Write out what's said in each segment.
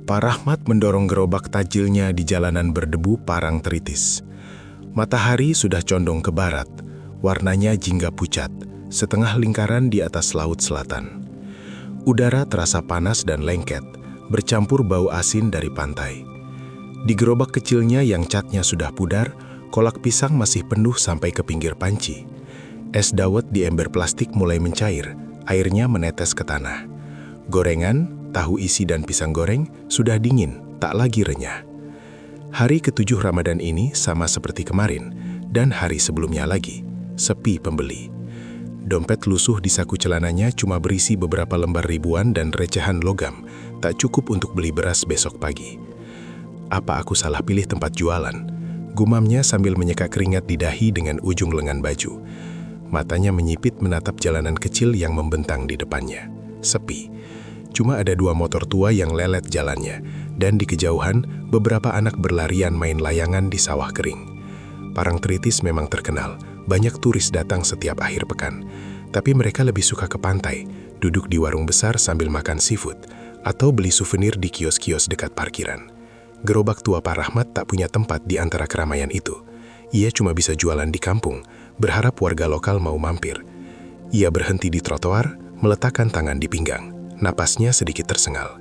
Pak Rahmat mendorong gerobak tajilnya di jalanan berdebu Parangtritis. Matahari sudah condong ke barat, warnanya jingga pucat, setengah lingkaran di atas laut selatan. Udara terasa panas dan lengket, bercampur bau asin dari pantai. Di gerobak kecilnya yang catnya sudah pudar, kolak pisang masih penuh sampai ke pinggir panci. Es dawet di ember plastik mulai mencair, airnya menetes ke tanah. Gorengan, tahu isi dan pisang goreng sudah dingin, tak lagi renyah. Hari ke-7 Ramadan ini sama seperti kemarin, dan hari sebelumnya lagi, sepi pembeli. Dompet lusuh di saku celananya cuma berisi beberapa lembar ribuan dan recehan logam, tak cukup untuk beli beras besok pagi. Apa aku salah pilih tempat jualan? Gumamnya sambil menyeka keringat di dahi dengan ujung lengan baju. Matanya menyipit menatap jalanan kecil yang membentang di depannya. Sepi. Cuma ada 2 motor tua yang lelet jalannya, dan di kejauhan beberapa anak berlarian main layangan di sawah kering. Parangtritis memang terkenal, banyak turis datang setiap akhir pekan, tapi mereka lebih suka ke pantai, duduk di warung besar sambil makan seafood, atau beli souvenir di kios-kios dekat parkiran. Gerobak tua Pak Rahmat tak punya tempat di antara keramaian itu. Ia cuma bisa jualan di kampung, berharap warga lokal mau mampir. Ia berhenti di trotoar, meletakkan tangan di pinggang. Napasnya sedikit tersengal.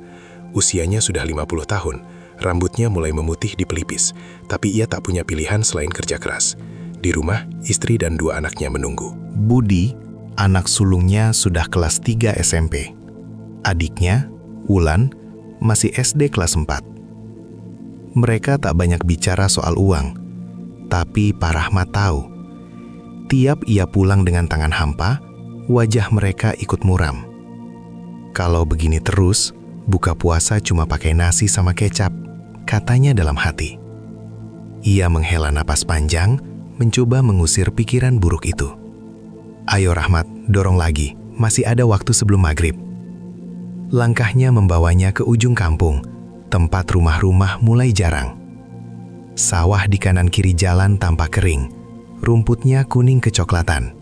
Usianya sudah 50 tahun, rambutnya mulai memutih di pelipis, tapi ia tak punya pilihan selain kerja keras. Di rumah, istri dan 2 anaknya menunggu. Budi, anak sulungnya sudah kelas 3 SMP. Adiknya, Wulan, masih SD kelas 4. Mereka tak banyak bicara soal uang, tapi Pak Rahmat tahu. Tiap ia pulang dengan tangan hampa, wajah mereka ikut muram. Kalau begini terus, buka puasa cuma pakai nasi sama kecap, katanya dalam hati. Ia menghela napas panjang, mencoba mengusir pikiran buruk itu. Ayo Rahmat, dorong lagi, masih ada waktu sebelum maghrib. Langkahnya membawanya ke ujung kampung, tempat rumah-rumah mulai jarang. Sawah di kanan kiri jalan tampak kering, rumputnya kuning kecoklatan.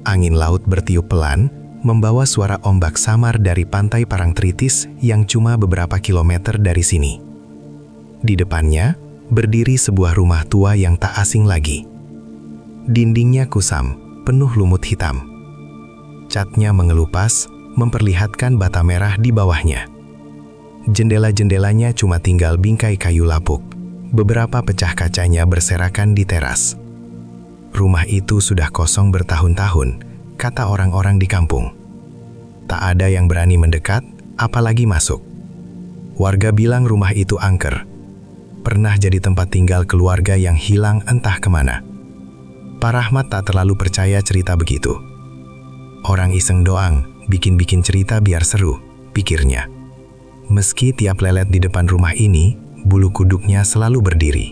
Angin laut bertiup pelan, membawa suara ombak samar dari pantai Parangtritis yang cuma beberapa kilometer dari sini. Di depannya, berdiri sebuah rumah tua yang tak asing lagi. Dindingnya kusam, penuh lumut hitam. Catnya mengelupas, memperlihatkan bata merah di bawahnya. Jendela-jendelanya cuma tinggal bingkai kayu lapuk. Beberapa pecah kacanya berserakan di teras. Rumah itu sudah kosong bertahun-tahun, kata orang-orang di kampung. Tak ada yang berani mendekat, apalagi masuk. Warga bilang rumah itu angker. Pernah jadi tempat tinggal keluarga yang hilang entah kemana. Pak Rahmat tak terlalu percaya cerita begitu. Orang iseng doang, bikin-bikin cerita biar seru, pikirnya. Meski tiap lelet di depan rumah ini, bulu kuduknya selalu berdiri.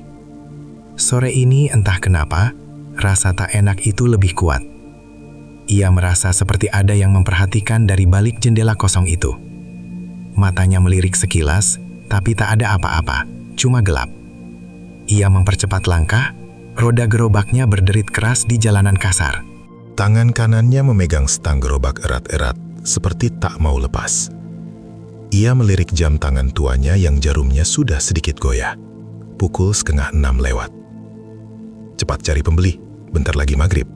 Sore ini entah kenapa, rasa tak enak itu lebih kuat. Ia merasa seperti ada yang memperhatikan dari balik jendela kosong itu. Matanya melirik sekilas, tapi tak ada apa-apa, cuma gelap. Ia mempercepat langkah, roda gerobaknya berderit keras di jalanan kasar. Tangan kanannya memegang stang gerobak erat-erat, seperti tak mau lepas. Ia melirik jam tangan tuanya yang jarumnya sudah sedikit goyah. Pukul 5:30 lewat. Cepat cari pembeli, bentar lagi maghrib,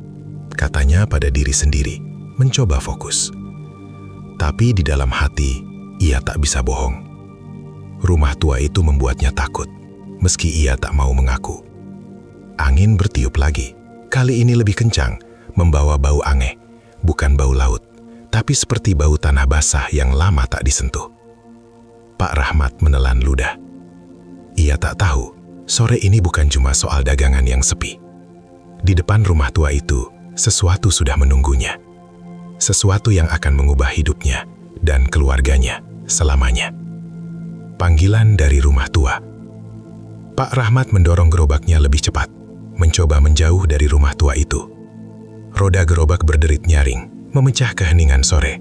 katanya pada diri sendiri, mencoba fokus. Tapi di dalam hati, ia tak bisa bohong. Rumah tua itu membuatnya takut, meski ia tak mau mengaku. Angin bertiup lagi, kali ini lebih kencang, membawa bau aneh, bukan bau laut, tapi seperti bau tanah basah yang lama tak disentuh. Pak Rahmat menelan ludah. Ia tak tahu, sore ini bukan cuma soal dagangan yang sepi. Di depan rumah tua itu, sesuatu sudah menunggunya. Sesuatu yang akan mengubah hidupnya dan keluarganya selamanya. Panggilan dari rumah tua. Pak Rahmat mendorong gerobaknya lebih cepat, mencoba menjauh dari rumah tua itu. Roda gerobak berderit nyaring, memecah keheningan sore.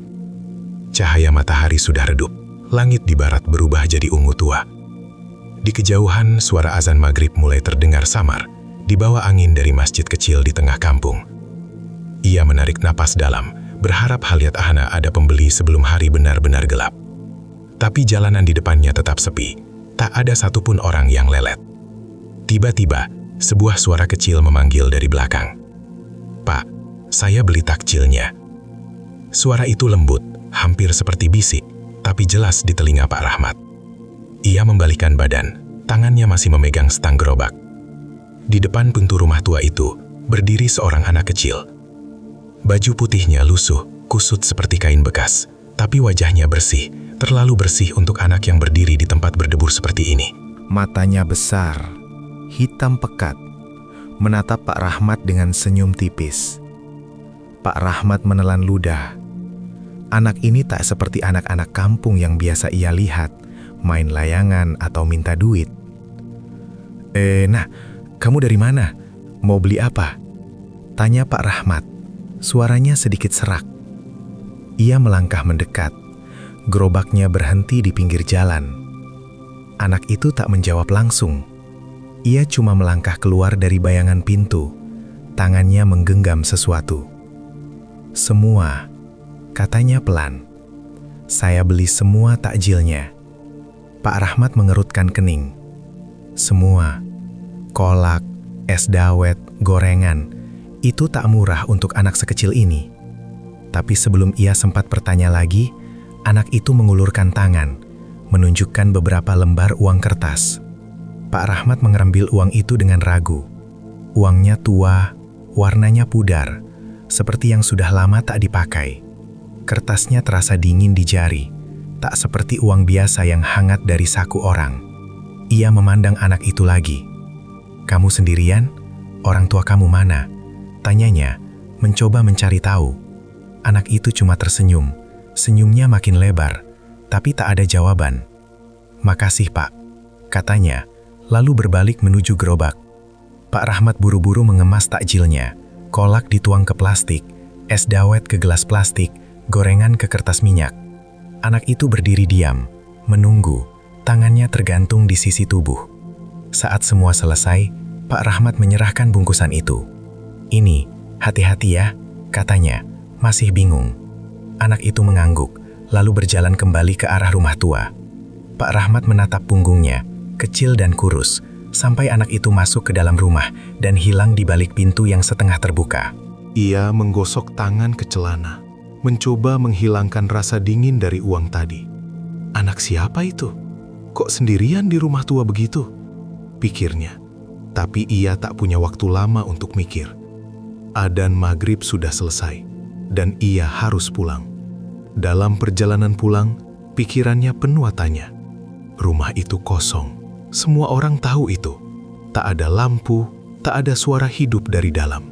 Cahaya matahari sudah redup, langit di barat berubah jadi ungu tua. Di kejauhan, suara azan maghrib mulai terdengar samar, dibawa angin dari masjid kecil di tengah kampung. Ia menarik napas dalam, berharap haliat ahana ada pembeli sebelum hari benar-benar gelap. Tapi jalanan di depannya tetap sepi. Tak ada satupun orang yang lelet. Tiba-tiba, sebuah suara kecil memanggil dari belakang. "Pak, saya beli takjilnya." Suara itu lembut, hampir seperti bisik, tapi jelas di telinga Pak Rahmat. Ia membalikkan badan, tangannya masih memegang stang gerobak. Di depan pintu rumah tua itu, berdiri seorang anak kecil. Baju putihnya lusuh, kusut seperti kain bekas, tapi wajahnya bersih, terlalu bersih untuk anak yang berdiri di tempat berdebur seperti ini. Matanya besar, hitam pekat, menatap Pak Rahmat dengan senyum tipis. Pak Rahmat menelan ludah. Anak ini tak seperti anak-anak kampung yang biasa ia lihat, main layangan atau minta duit. Nah, kamu dari mana? Mau beli apa?" tanya Pak Rahmat. Suaranya sedikit serak. Ia melangkah mendekat. Gerobaknya berhenti di pinggir jalan. Anak itu tak menjawab langsung. Ia cuma melangkah keluar dari bayangan pintu. Tangannya menggenggam sesuatu. "Semua," katanya pelan. "Saya beli semua takjilnya." Pak Rahmat mengerutkan kening. "Semua, kolak, es dawet, gorengan, itu tak murah untuk anak sekecil ini." Tapi sebelum ia sempat bertanya lagi, anak itu mengulurkan tangan, menunjukkan beberapa lembar uang kertas. Pak Rahmat mengambil uang itu dengan ragu. Uangnya tua, warnanya pudar, seperti yang sudah lama tak dipakai. Kertasnya terasa dingin di jari, tak seperti uang biasa yang hangat dari saku orang. Ia memandang anak itu lagi. "Kamu sendirian? Orang tua kamu mana?" tanyanya, mencoba mencari tahu. Anak itu cuma tersenyum. Senyumnya makin lebar, tapi tak ada jawaban. "Makasih, Pak," katanya, lalu berbalik menuju gerobak. Pak Rahmat buru-buru mengemas takjilnya. Kolak dituang ke plastik, es dawet ke gelas plastik, gorengan ke kertas minyak. Anak itu berdiri diam, menunggu, tangannya tergantung di sisi tubuh. Saat semua selesai, Pak Rahmat menyerahkan bungkusan itu. "Ini, hati-hati ya," katanya, masih bingung. Anak itu mengangguk, lalu berjalan kembali ke arah rumah tua. Pak Rahmat menatap punggungnya, kecil dan kurus, sampai anak itu masuk ke dalam rumah dan hilang di balik pintu yang setengah terbuka. Ia menggosok tangan ke celana, mencoba menghilangkan rasa dingin dari uang tadi. Anak siapa itu? Kok sendirian di rumah tua begitu? Pikirnya. Tapi ia tak punya waktu lama untuk mikir. Adzan maghrib sudah selesai, dan ia harus pulang. Dalam perjalanan pulang, pikirannya penuh tanya. Rumah itu kosong. Semua orang tahu itu. Tak ada lampu, tak ada suara hidup dari dalam.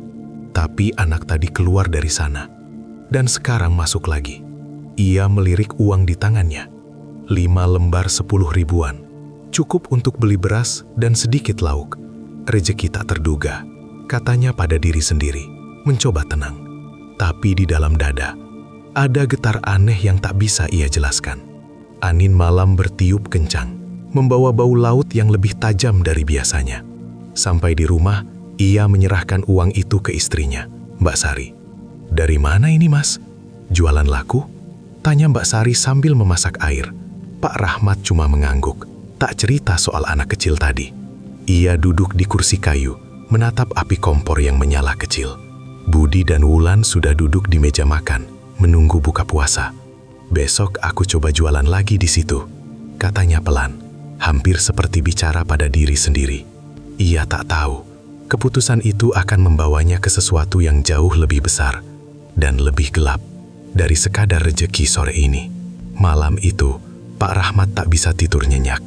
Tapi anak tadi keluar dari sana. Dan sekarang masuk lagi. Ia melirik uang di tangannya. 5 lembar 10 ribuan. Cukup untuk beli beras dan sedikit lauk. Rezeki tak terduga, katanya pada diri sendiri. Mencoba tenang. Tapi di dalam dada, ada getar aneh yang tak bisa ia jelaskan. Angin malam bertiup kencang, membawa bau laut yang lebih tajam dari biasanya. Sampai di rumah, ia menyerahkan uang itu ke istrinya, Mbak Sari. "Dari mana ini, Mas? Jualan laku?" tanya Mbak Sari sambil memasak air. Pak Rahmat cuma mengangguk, tak cerita soal anak kecil tadi. Ia duduk di kursi kayu, menatap api kompor yang menyala kecil. Budi dan Wulan sudah duduk di meja makan, menunggu buka puasa. "Besok aku coba jualan lagi di situ," katanya pelan, hampir seperti bicara pada diri sendiri. Ia tak tahu, keputusan itu akan membawanya ke sesuatu yang jauh lebih besar dan lebih gelap dari sekadar rezeki sore ini. Malam itu, Pak Rahmat tak bisa tidur nyenyak.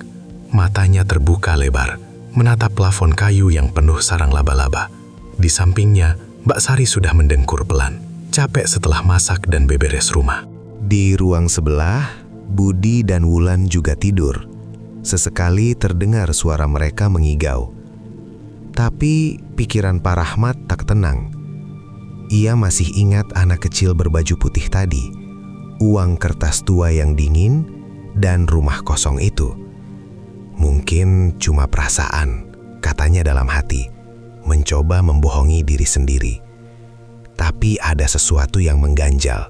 Matanya terbuka lebar, menatap plafon kayu yang penuh sarang laba-laba. Di sampingnya, Mbak Sari sudah mendengkur pelan, capek setelah masak dan beberes rumah. Di ruang sebelah, Budi dan Wulan juga tidur. Sesekali terdengar suara mereka mengigau. Tapi pikiran Pak Rahmat tak tenang. Ia masih ingat anak kecil berbaju putih tadi, uang kertas tua yang dingin, dan rumah kosong itu. Mungkin cuma perasaan, katanya dalam hati, mencoba membohongi diri sendiri. Tapi ada sesuatu yang mengganjal,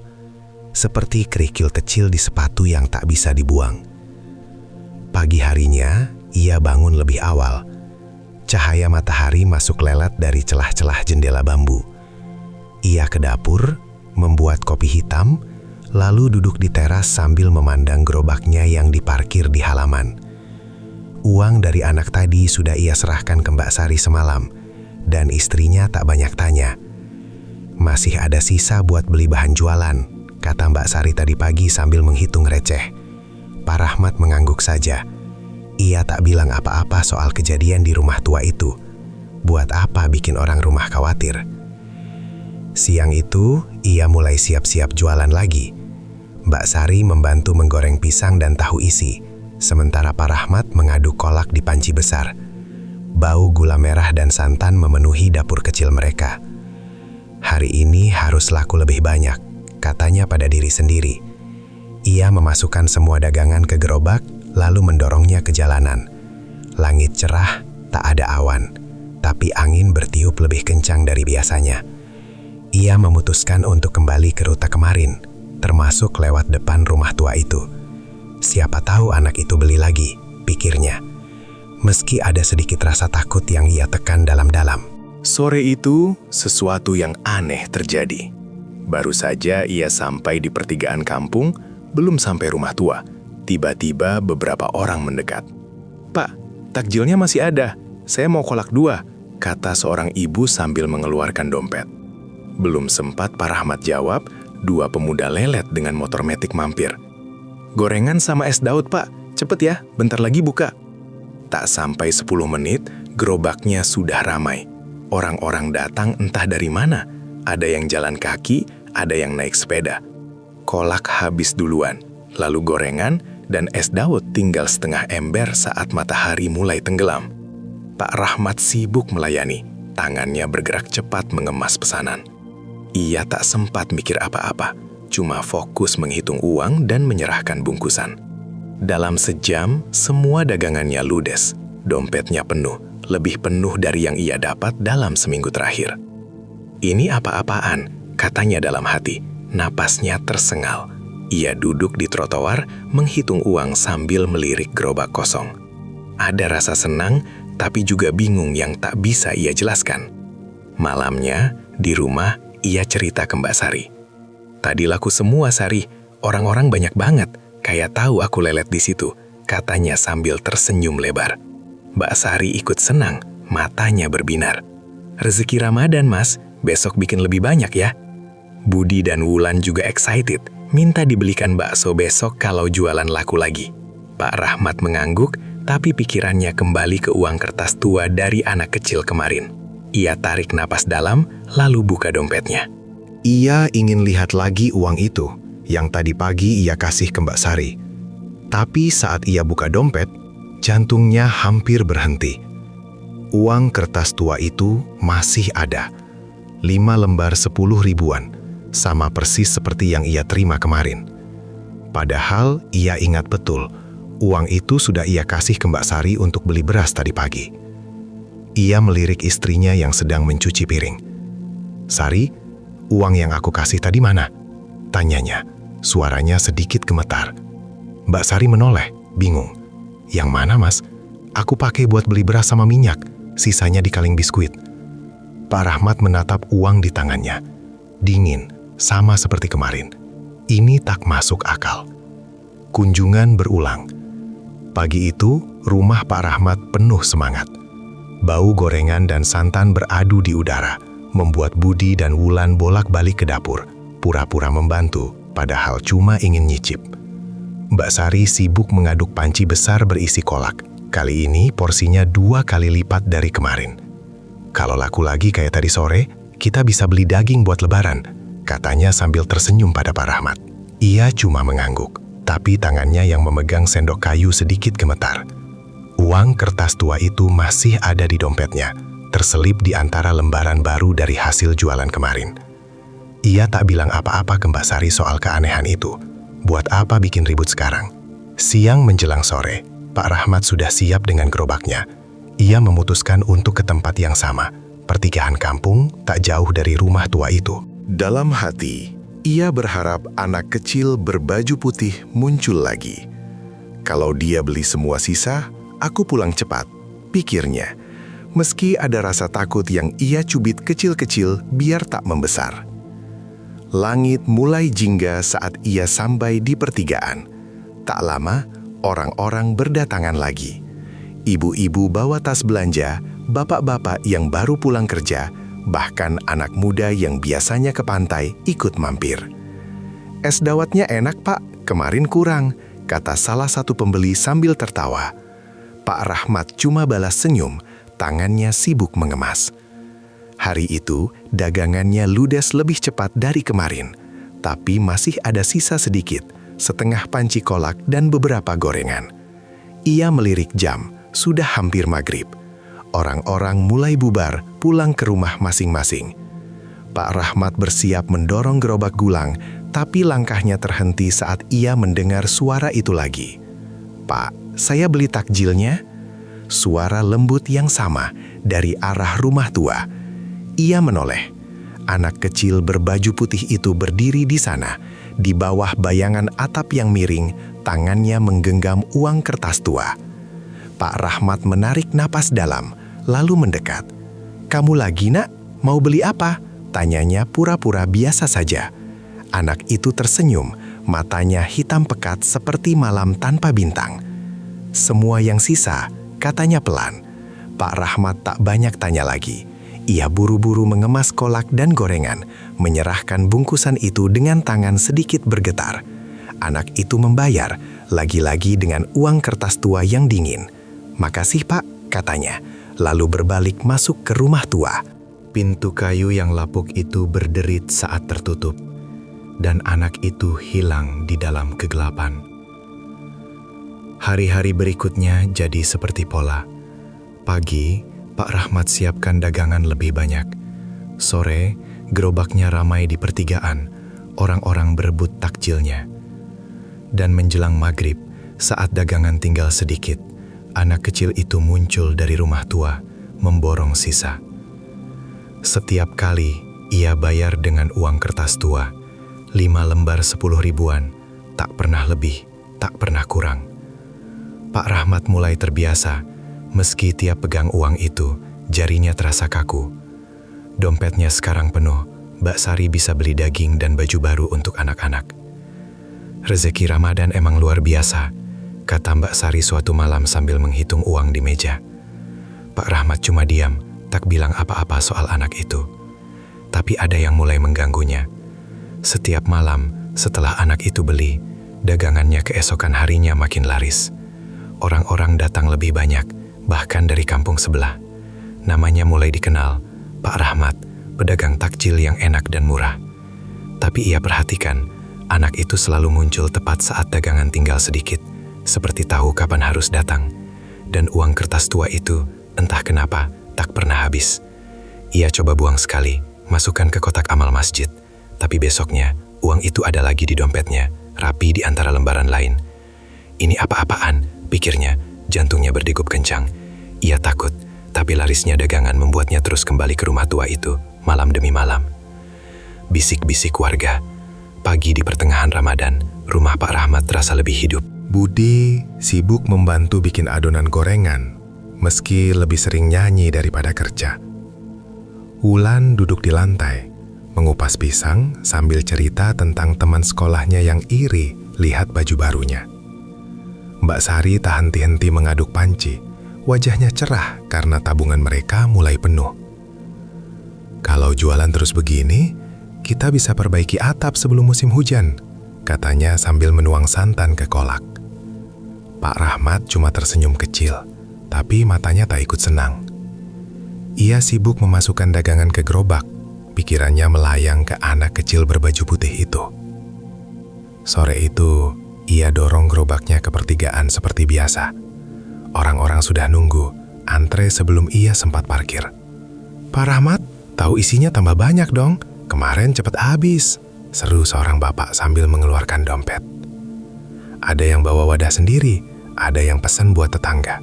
seperti kerikil kecil di sepatu yang tak bisa dibuang. Pagi harinya, ia bangun lebih awal. Cahaya matahari masuk lelet dari celah-celah jendela bambu. Ia ke dapur, membuat kopi hitam, lalu duduk di teras sambil memandang gerobaknya yang diparkir di halaman. Uang dari anak tadi sudah ia serahkan ke Mbak Sari semalam, dan istrinya tak banyak tanya. Masih ada sisa buat beli bahan jualan, kata Mbak Sari tadi pagi sambil menghitung receh. Pak Rahmat mengangguk saja. Ia tak bilang apa-apa soal kejadian di rumah tua itu. Buat apa bikin orang rumah khawatir? Siang itu, ia mulai siap-siap jualan lagi. Mbak Sari membantu menggoreng pisang dan tahu isi, sementara Pak Rahmat mengaduk kolak di panci besar. Bau gula merah dan santan memenuhi dapur kecil mereka. Hari ini harus laku lebih banyak, katanya pada diri sendiri. Ia memasukkan semua dagangan ke gerobak, lalu mendorongnya ke jalanan. Langit cerah, tak ada awan, tapi angin bertiup lebih kencang dari biasanya. Ia memutuskan untuk kembali ke rute kemarin, termasuk lewat depan rumah tua itu. Siapa tahu anak itu beli lagi, pikirnya. Meski ada sedikit rasa takut yang ia tekan dalam-dalam. Sore itu, sesuatu yang aneh terjadi. Baru saja ia sampai di pertigaan kampung, belum sampai rumah tua. Tiba-tiba beberapa orang mendekat. "Pak, takjilnya masih ada. Saya mau kolak 2," kata seorang ibu sambil mengeluarkan dompet. Belum sempat Pak Rahmat jawab, 2 pemuda lelet dengan motor metik mampir. "Gorengan sama es dawet, Pak. Cepet ya, bentar lagi buka." Tak sampai 10 menit, gerobaknya sudah ramai. Orang-orang datang entah dari mana. Ada yang jalan kaki, ada yang naik sepeda. Kolak habis duluan, lalu gorengan dan es dawet tinggal setengah ember saat matahari mulai tenggelam. Pak Rahmat sibuk melayani, tangannya bergerak cepat mengemas pesanan. Ia tak sempat mikir apa-apa, cuma fokus menghitung uang dan menyerahkan bungkusan. Dalam sejam, semua dagangannya ludes, dompetnya penuh, lebih penuh dari yang ia dapat dalam seminggu terakhir. "Ini apa-apaan?" katanya dalam hati. Napasnya tersengal. Ia duduk di trotoar, menghitung uang sambil melirik gerobak kosong. Ada rasa senang, tapi juga bingung yang tak bisa ia jelaskan. Malamnya, di rumah, ia cerita ke Mbak Sari. "Tadi laku semua, Sari. Orang-orang banyak banget. Kayak tahu aku lelet di situ," katanya sambil tersenyum lebar. Mbak Sari ikut senang, matanya berbinar. "Rezeki Ramadan, Mas. Besok bikin lebih banyak ya." Budi dan Wulan juga excited, minta dibelikan bakso besok kalau jualan laku lagi. Pak Rahmat mengangguk, tapi pikirannya kembali ke uang kertas tua dari anak kecil kemarin. Ia tarik napas dalam, lalu buka dompetnya. Ia ingin lihat lagi uang itu, yang tadi pagi ia kasih ke Mbak Sari. Tapi saat ia buka dompet, jantungnya hampir berhenti. Uang kertas tua itu masih ada. 5 lembar 10 ribuan, sama persis seperti yang ia terima kemarin. Padahal ia ingat betul, uang itu sudah ia kasih ke Mbak Sari untuk beli beras tadi pagi. Ia melirik istrinya yang sedang mencuci piring. "Sari, uang yang aku kasih tadi mana?" tanyanya. Suaranya sedikit gemetar. Mbak Sari menoleh, bingung. "Yang mana, Mas? Aku pakai buat beli beras sama minyak, sisanya di kaleng biskuit." Pak Rahmat menatap uang di tangannya. Dingin, sama seperti kemarin. Ini tak masuk akal. Kunjungan berulang. Pagi itu, rumah Pak Rahmat penuh semangat. Bau gorengan dan santan beradu di udara, membuat Budi dan Wulan bolak-balik ke dapur, pura-pura membantu, padahal cuma ingin nyicip. Mbak Sari sibuk mengaduk panci besar berisi kolak. Kali ini porsinya 2 kali lipat dari kemarin. "Kalau laku lagi kayak tadi sore, kita bisa beli daging buat lebaran," katanya sambil tersenyum pada Pak Rahmat. Ia cuma mengangguk, tapi tangannya yang memegang sendok kayu sedikit gemetar. Uang kertas tua itu masih ada di dompetnya, terselip di antara lembaran baru dari hasil jualan kemarin. Ia tak bilang apa-apa ke Mbak Sari soal keanehan itu. Buat apa bikin ribut sekarang? Siang menjelang sore, Pak Rahmat sudah siap dengan gerobaknya. Ia memutuskan untuk ke tempat yang sama, pertigaan kampung tak jauh dari rumah tua itu. Dalam hati, ia berharap anak kecil berbaju putih muncul lagi. Kalau dia beli semua sisa, aku pulang cepat, pikirnya. Meski ada rasa takut yang ia cubit kecil-kecil biar tak membesar. Langit mulai jingga saat ia sampai di pertigaan. Tak lama, orang-orang berdatangan lagi. Ibu-ibu bawa tas belanja, bapak-bapak yang baru pulang kerja, bahkan anak muda yang biasanya ke pantai ikut mampir. Es dawatnya enak, Pak, kemarin kurang, kata salah satu pembeli sambil tertawa. Pak Rahmat cuma balas senyum, tangannya sibuk mengemas. Hari itu, dagangannya ludes lebih cepat dari kemarin, tapi masih ada sisa sedikit, setengah panci kolak dan beberapa gorengan. Ia melirik jam, sudah hampir maghrib. Orang-orang mulai bubar, pulang ke rumah masing-masing. Pak Rahmat bersiap mendorong gerobak gulang, tapi langkahnya terhenti saat ia mendengar suara itu lagi. "Pak, saya beli takjilnya." Suara lembut yang sama dari arah rumah tua. Ia menoleh. Anak kecil berbaju putih itu berdiri di sana, di bawah bayangan atap yang miring, tangannya menggenggam uang kertas tua. Pak Rahmat menarik napas dalam, lalu mendekat. "Kamu lagi, Nak? Mau beli apa?" tanyanya pura-pura biasa saja. Anak itu tersenyum, matanya hitam pekat seperti malam tanpa bintang. "Semua yang sisa," katanya pelan. Pak Rahmat tak banyak tanya lagi. Ia buru-buru mengemas kolak dan gorengan, menyerahkan bungkusan itu dengan tangan sedikit bergetar. Anak itu membayar, lagi-lagi dengan uang kertas tua yang dingin. "Makasih, Pak," katanya, lalu berbalik masuk ke rumah tua. Pintu kayu yang lapuk itu berderit saat tertutup, dan anak itu hilang di dalam kegelapan. Hari-hari berikutnya jadi seperti pola. Pagi, Pak Rahmat siapkan dagangan lebih banyak. Sore, gerobaknya ramai di pertigaan. Orang-orang berebut takjilnya. Dan menjelang maghrib, saat dagangan tinggal sedikit, anak kecil itu muncul dari rumah tua, memborong sisa. Setiap kali, ia bayar dengan uang kertas tua. 5 lembar 10 ribuan, tak pernah lebih, tak pernah kurang. Pak Rahmat mulai terbiasa, meski tiap pegang uang itu, jarinya terasa kaku. Dompetnya sekarang penuh, Mbak Sari bisa beli daging dan baju baru untuk anak-anak. "Rezeki Ramadan emang luar biasa," kata Mbak Sari suatu malam sambil menghitung uang di meja. Pak Rahmat cuma diam, tak bilang apa-apa soal anak itu. Tapi ada yang mulai mengganggunya. Setiap malam, setelah anak itu beli, dagangannya keesokan harinya makin laris. Orang-orang datang lebih banyak, bahkan dari kampung sebelah. Namanya mulai dikenal, Pak Rahmat, pedagang takjil yang enak dan murah. Tapi ia perhatikan, anak itu selalu muncul tepat saat dagangan tinggal sedikit, seperti tahu kapan harus datang. Dan uang kertas tua itu, entah kenapa, tak pernah habis. Ia coba buang sekali, masukkan ke kotak amal masjid. Tapi besoknya, uang itu ada lagi di dompetnya, rapi di antara lembaran lain. "Ini apa-apaan?" pikirnya, jantungnya berdegup kencang. Ia takut, tapi larisnya dagangan membuatnya terus kembali ke rumah tua itu, malam demi malam. Bisik-bisik warga. Pagi di pertengahan Ramadan, rumah Pak Rahmat terasa lebih hidup. Budi sibuk membantu bikin adonan gorengan, meski lebih sering nyanyi daripada kerja. Wulan duduk di lantai, mengupas pisang sambil cerita tentang teman sekolahnya yang iri lihat baju barunya. Mbak Sari tak henti-henti mengaduk panci. Wajahnya cerah karena tabungan mereka mulai penuh. "Kalau jualan terus begini, kita bisa perbaiki atap sebelum musim hujan," katanya sambil menuang santan ke kolak. Pak Rahmat cuma tersenyum kecil, tapi matanya tak ikut senang. Ia sibuk memasukkan dagangan ke gerobak, pikirannya melayang ke anak kecil berbaju putih itu. Sore itu, ia dorong gerobaknya ke pertigaan seperti biasa. Orang-orang sudah nunggu, antre sebelum ia sempat parkir. "Pak Rahmat, tahu isinya tambah banyak dong. Kemarin cepat habis," seru seorang bapak sambil mengeluarkan dompet. Ada yang bawa wadah sendiri, ada yang pesan buat tetangga.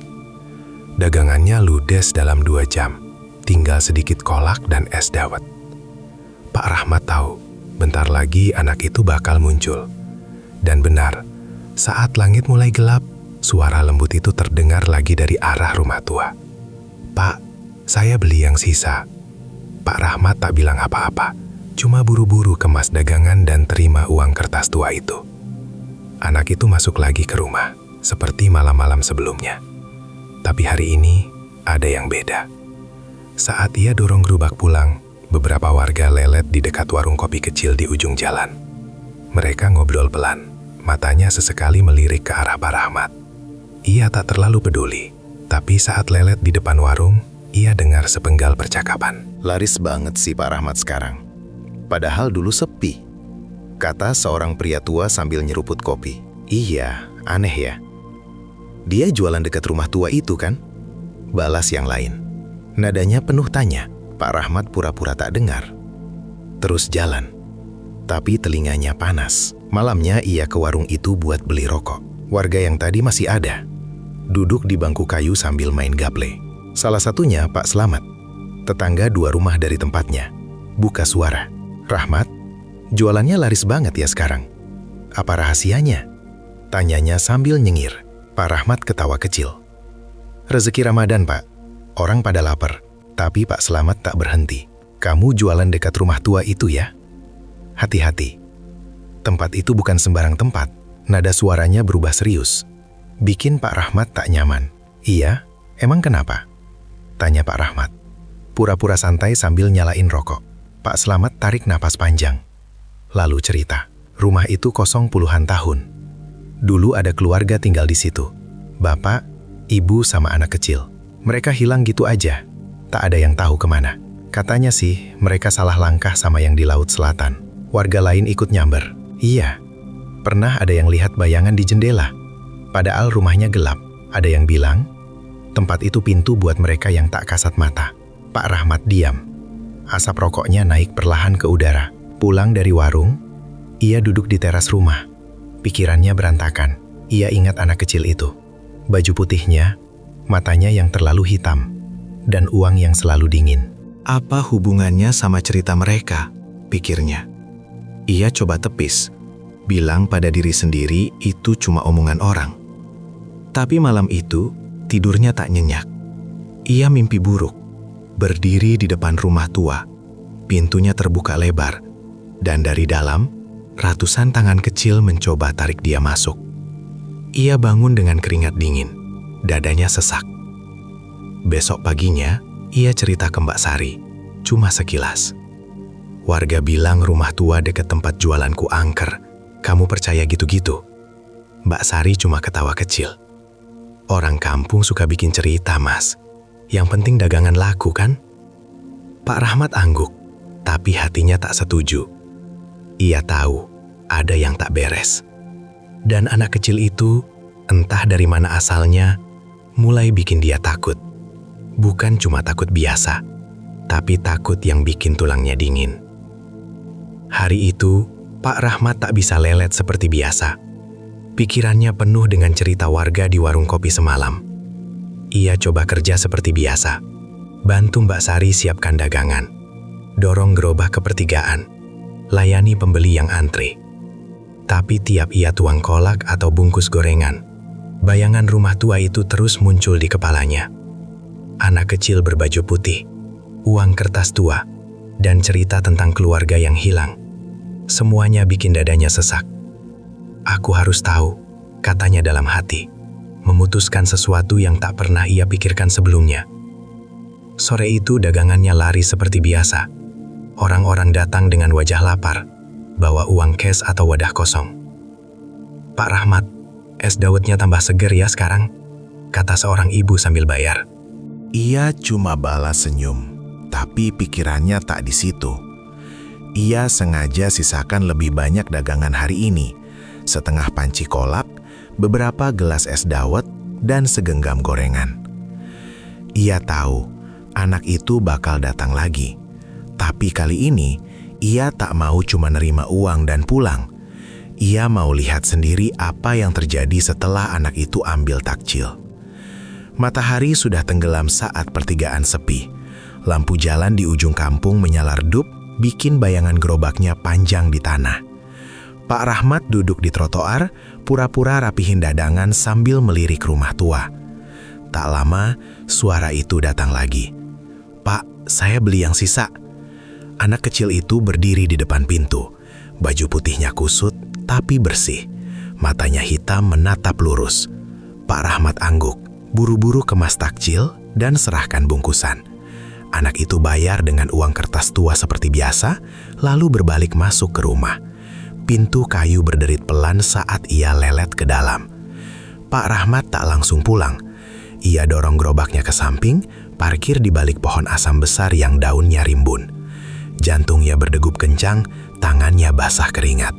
Dagangannya ludes dalam 2 jam, tinggal sedikit kolak dan es dawet. Pak Rahmat tahu, bentar lagi anak itu bakal muncul. Dan benar, saat langit mulai gelap, Suara lembut itu terdengar lagi dari arah rumah tua. "Pak, saya beli yang sisa." Pak Rahmat tak bilang apa-apa, cuma buru-buru kemas dagangan dan terima uang kertas tua itu. Anak itu masuk lagi ke rumah, seperti malam-malam sebelumnya. Tapi hari ini ada yang beda. Saat ia dorong gerobak pulang, beberapa warga lelet di dekat warung kopi kecil di ujung jalan. Mereka ngobrol pelan, matanya sesekali melirik ke arah Pak Rahmat. Ia tak terlalu peduli, tapi saat lelet di depan warung, ia dengar sepenggal percakapan. Laris banget sih Pak Rahmat sekarang. Padahal dulu sepi, kata seorang pria tua sambil nyeruput kopi. Iya, aneh ya. Dia jualan dekat rumah tua itu kan? Balas yang lain. Nadanya penuh tanya. Pak Rahmat pura-pura tak dengar. Terus jalan. Tapi telinganya panas. Malamnya ia ke warung itu buat beli rokok. Warga yang tadi masih ada. Duduk di bangku kayu sambil main gaple. Salah satunya Pak Slamet. Tetangga 2 rumah dari tempatnya. Buka suara. "Rahmat, jualannya laris banget ya sekarang. Apa rahasianya?" Tanyanya sambil nyengir. Pak Rahmat ketawa kecil. "Rezeki Ramadan, Pak. Orang pada lapar." Tapi Pak Slamet tak berhenti. "Kamu jualan dekat rumah tua itu ya? Hati-hati. Tempat itu bukan sembarang tempat." Nada suaranya berubah serius. Bikin Pak Rahmat tak nyaman. "Iya, emang kenapa?" tanya Pak Rahmat. Pura-pura santai sambil nyalain rokok. Pak Slamet tarik napas panjang. Lalu cerita, rumah itu kosong puluhan tahun. Dulu ada keluarga tinggal di situ. Bapak, ibu sama anak kecil. Mereka hilang gitu aja. Tak ada yang tahu kemana. Katanya sih mereka salah langkah sama yang di Laut Selatan. Warga lain ikut nyamber. Iya, pernah ada yang lihat bayangan di jendela. Padahal rumahnya gelap. Ada yang bilang, tempat itu pintu buat mereka yang tak kasat mata. Pak Rahmat diam. Asap rokoknya naik perlahan ke udara. Pulang dari warung, ia duduk di teras rumah. Pikirannya berantakan. Ia ingat anak kecil itu. Baju putihnya, matanya yang terlalu hitam, dan uang yang selalu dingin. Apa hubungannya sama cerita mereka? Pikirnya. Ia coba tepis, bilang pada diri sendiri itu cuma omongan orang. Tapi malam itu, tidurnya tak nyenyak. Ia mimpi buruk, berdiri di depan rumah tua. Pintunya terbuka lebar, dan dari dalam, ratusan tangan kecil mencoba tarik dia masuk. Ia bangun dengan keringat dingin, dadanya sesak. Besok paginya, ia cerita ke Mbak Sari, cuma sekilas. Warga bilang rumah tua dekat tempat jualanku angker. Kamu percaya gitu-gitu? Mbak Sari cuma ketawa kecil. Orang kampung suka bikin cerita, Mas. Yang penting dagangan laku, kan? Pak Rahmat angguk, tapi hatinya tak setuju. Ia tahu ada yang tak beres. Dan anak kecil itu, entah dari mana asalnya, mulai bikin dia takut. Bukan cuma takut biasa, tapi takut yang bikin tulangnya dingin. Hari itu, Pak Rahmat tak bisa lelet seperti biasa. Pikirannya penuh dengan cerita warga di warung kopi semalam. Ia coba kerja seperti biasa. Bantu Mbak Sari siapkan dagangan. Dorong gerobak ke pertigaan. Layani pembeli yang antri. Tapi tiap ia tuang kolak atau bungkus gorengan, bayangan rumah tua itu terus muncul di kepalanya. Anak kecil berbaju putih, uang kertas tua, dan cerita tentang keluarga yang hilang. Semuanya bikin dadanya sesak. Aku harus tahu, katanya dalam hati, memutuskan sesuatu yang tak pernah ia pikirkan sebelumnya. Sore itu dagangannya laris seperti biasa. Orang-orang datang dengan wajah lapar, bawa uang cash atau wadah kosong. Pak Rahmat, es dawetnya tambah seger ya sekarang, kata seorang ibu sambil bayar. Ia cuma balas senyum, tapi pikirannya tak di situ. Ia sengaja sisakan lebih banyak dagangan hari ini, setengah panci kolak, beberapa gelas es dawet, dan segenggam gorengan. Ia tahu anak itu bakal datang lagi, tapi kali ini ia tak mau cuma nerima uang dan pulang. Ia mau lihat sendiri apa yang terjadi setelah anak itu ambil takjil. Matahari sudah tenggelam saat pertigaan sepi. Lampu jalan di ujung kampung menyala redup, bikin bayangan gerobaknya panjang di tanah. Pak Rahmat duduk di trotoar, pura-pura rapihin dagangan sambil melirik rumah tua. Tak lama, suara itu datang lagi. "Pak, saya beli yang sisa." Anak kecil itu berdiri di depan pintu. Baju putihnya kusut, tapi bersih. Matanya hitam menatap lurus. Pak Rahmat angguk, buru-buru kemas takjil dan serahkan bungkusan. Anak itu bayar dengan uang kertas tua seperti biasa, lalu berbalik masuk ke rumah. Pintu kayu berderit pelan saat ia lelet ke dalam. Pak Rahmat tak langsung pulang. Ia dorong gerobaknya ke samping, parkir di balik pohon asam besar yang daunnya rimbun. Jantungnya berdegup kencang, tangannya basah keringat.